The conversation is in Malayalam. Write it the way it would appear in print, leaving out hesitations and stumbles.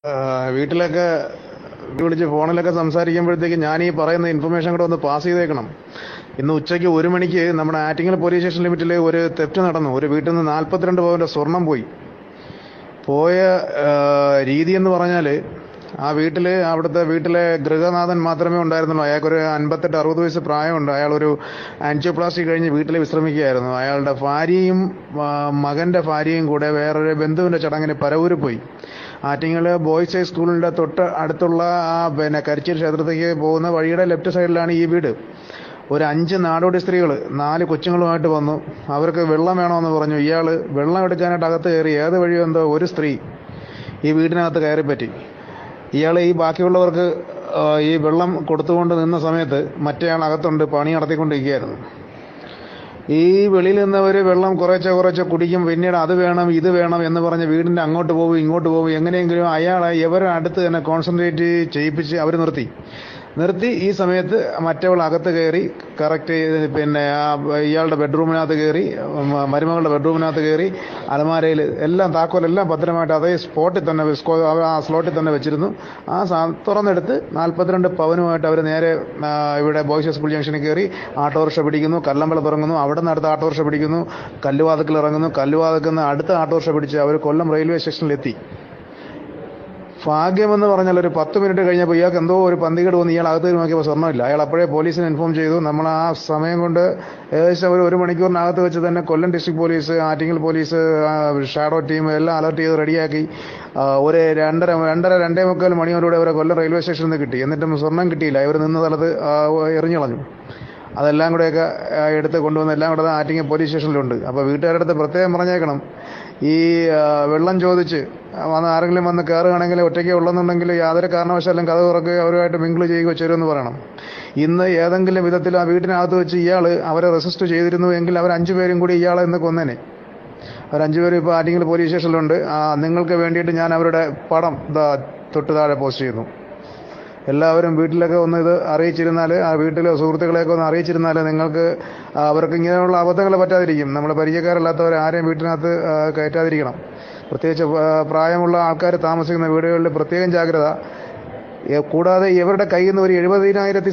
വീട്ടിലൊക്കെ വിളിച്ച് ഫോണിലൊക്കെ സംസാരിക്കുമ്പോഴത്തേക്ക് ഞാൻ ഈ പറയുന്ന ഇൻഫർമേഷൻ കൂടെ ഒന്ന് പാസ് ചെയ്തേക്കണം. ഇന്ന് ഉച്ചയ്ക്ക് 1 മണിക്ക് നമ്മുടെ ആറ്റിങ്ങൽ പോലീസ് സ്റ്റേഷൻ ലിമിറ്റിൽ ഒരു തെറ്റ് നടന്നു. ഒരു വീട്ടിൽ നിന്ന് 42 പവൻ്റെ സ്വർണം പോയ രീതി എന്ന് പറഞ്ഞാൽ അവിടുത്തെ വീട്ടിലെ ഗൃഹനാഥൻ മാത്രമേ ഉണ്ടായിരുന്നുള്ളൂ. അയാൾക്കൊരു 58-60 വയസ്സ് പ്രായമുണ്ട്. അയാളൊരു ആൻജിയോപ്ലാസ്റ്റി കഴിഞ്ഞ് വീട്ടിൽ വിശ്രമിക്കുകയായിരുന്നു. അയാളുടെ ഭാര്യയും മകൻ്റെ ഭാര്യയും കൂടെ വേറൊരു ബന്ധുവിൻ്റെ ചടങ്ങിന് പരവൂര് പോയി. ആറ്റിങ്ങൽ ബോയ്സ് ഹൈ സ്കൂളിൻ്റെ തൊട്ട് അടുത്തുള്ള കരിച്ചീർ ക്ഷേത്രത്തേക്ക് പോകുന്ന വഴിയുടെ ലെഫ്റ്റ് സൈഡിലാണ് ഈ വീട്. ഒരു 5 നാടോടി സ്ത്രീകൾ 4 കൊച്ചുങ്ങളുമായിട്ട് വന്നു. അവർക്ക് വെള്ളം വേണമെന്ന് പറഞ്ഞു. ഇയാൾ വെള്ളം എടുക്കാനായിട്ട് അകത്ത് കയറി. ഏത് വഴിയോ എന്തോ ഒരു സ്ത്രീ ഈ വീടിനകത്ത് കയറിപ്പറ്റി. ഇയാൾ ഈ ബാക്കിയുള്ളവർക്ക് ഈ വെള്ളം കൊടുത്തുകൊണ്ട് നിന്ന സമയത്ത് മറ്റേയാൾ അകത്തുണ്ട് പണി നടത്തിക്കൊണ്ടിരിക്കുകയായിരുന്നു. ഈ വെളിയിൽ നിന്നവർ വെള്ളം കുറേശ്ശെ കുടിക്കും. പിന്നീട് അത് വേണം ഇത് വേണം എന്ന് പറഞ്ഞ് വീടിൻ്റെ അങ്ങോട്ട് പോകും ഇങ്ങോട്ട് പോകും. എങ്ങനെയെങ്കിലും അയാളെ ഇവരെ അടുത്ത് തന്നെ കോൺസെൻട്രേറ്റ് ചെയ്യിപ്പിച്ച് അവർ നിർത്തി. ഈ സമയത്ത് മറ്റവൾ അകത്ത് കയറി കറക്റ്റ് ഇയാളുടെ ബെഡ്റൂമിനകത്ത് കയറി, മരുമകളുടെ ബെഡ്റൂമിനകത്ത് കയറി. അലമാരയിൽ എല്ലാം താക്കോലെല്ലാം ഭദ്രമായിട്ട് അതേ സ്പോട്ടിൽ തന്നെ ആ സ്ലോട്ടിൽ തന്നെ വെച്ചിരുന്നു. തുറന്നെടുത്ത് 42 പവനുമായിട്ട് അവർ നേരെ ഇവിടെ ബോയ്സ് സ്കൂൾ ജംഗ്ഷനിൽ കയറി ആട്ടോറിക്ഷ പിടിക്കുന്നു. കല്ലമ്പലത്ത് ഇറങ്ങുന്നു. അവിടെ നിന്ന് അടുത്ത ആട്ടോറിക്ഷ പിടിക്കുന്നു. കല്ലുവാതക്കിൽ ഇറങ്ങുന്നു. കല്ലുവാതക്കിൽ നിന്ന് അടുത്ത ആട്ടോറിക്ഷ പിടിച്ച് അവർ കൊല്ലം റെയിൽവേ സ്റ്റേഷനിലെത്തി. ഭാഗ്യമെന്ന് പറഞ്ഞാൽ ഒരു 10 മിനിറ്റ് കഴിഞ്ഞപ്പോൾ ഇയാൾക്ക് എന്തോ ഒരു പന്തികേട് തോന്നി. ഇയാൾ അകത്ത് നോക്കിയപ്പോൾ സ്വർണ്ണമില്ല. അയാൾ അപ്പോഴേ പോലീസിനെ ഇൻഫോം ചെയ്തു. നമ്മൾ ആ സമയം കൊണ്ട് ഏകദേശം ഒരു മണിക്കൂറിനകത്ത് വെച്ച് തന്നെ Kollam district police, Attingal police, shadow team എല്ലാം അലർട്ട് ചെയ്ത് റെഡിയാക്കി. ഒരു 2:30 മണിയോടുകൂടി അവരെ കൊല്ലം റെയിൽവേ സ്റ്റേഷനിൽ നിന്ന് കിട്ടി. എന്നിട്ടും സ്വർണം കിട്ടിയില്ല. ഇവർ നിന്ന സ്ഥലത്ത് എറിഞ്ഞളഞ്ഞു. അതെല്ലാം കൂടെയൊക്കെ എടുത്ത് കൊണ്ടുവന്ന് എല്ലാം കൂടെ ആറ്റിങ്ങൽ പോലീസ് സ്റ്റേഷനിലുണ്ട്. അപ്പോൾ വീട്ടുകാരുടെ അടുത്ത് പ്രത്യേകം പറഞ്ഞേക്കണം, ഈ വെള്ളം ചോദിച്ച് ആരെങ്കിലും വന്ന് കയറുകയാണെങ്കിൽ ഒറ്റയ്ക്ക് ഉള്ളെന്നുണ്ടെങ്കിൽ യാതൊരു കാരണവശാലും കഥ തുറക്കുകയോ അവരുമായിട്ട് മിങ്കിൾ ചെയ്യുകയോ ചേരുമെന്ന് പറയണം. ഇന്ന് ഏതെങ്കിലും വിധത്തിൽ ആ വീട്ടിനകത്ത് വെച്ച് ഇയാൾ അവരെ റെസിസ്റ്റ് ചെയ്തിരുന്നു എങ്കിൽ അവർ 5 പേരും കൂടി ഇയാളെ ഇന്ന് കൊന്നേനെ. അവർ 5 പേരും ഇപ്പോൾ ആറ്റിങ്ങൽ പോലീസ് സ്റ്റേഷനിലുണ്ട്. നിങ്ങൾക്ക് വേണ്ടിയിട്ട് ഞാൻ അവരുടെ പടം തൊട്ട് താഴെ പോസ്റ്റ് ചെയ്യുന്നു. എല്ലാവരും വീട്ടിലൊക്കെ ഒന്ന് ഇത് അറിയിച്ചിരുന്നാൽ, ആ വീട്ടിലെ സുഹൃത്തുക്കളെയൊക്കെ ഒന്ന് അറിയിച്ചിരുന്നാൽ നിങ്ങൾക്ക് അവർക്ക് ഇങ്ങനെയുള്ള അബദ്ധങ്ങൾ പറ്റാതിരിക്കും. നമ്മൾ പരിചയക്കാരല്ലാത്തവരെ ആരെയും വീട്ടിനകത്ത് കയറ്റാതിരിക്കണം. പ്രത്യേകിച്ച് പ്രായമുള്ള ആൾക്കാർ താമസിക്കുന്ന വീടുകളിൽ പ്രത്യേകം ജാഗ്രത. കൂടാതെ ഇവരുടെ കയ്യിൽ നിന്ന് ഒരു 70,000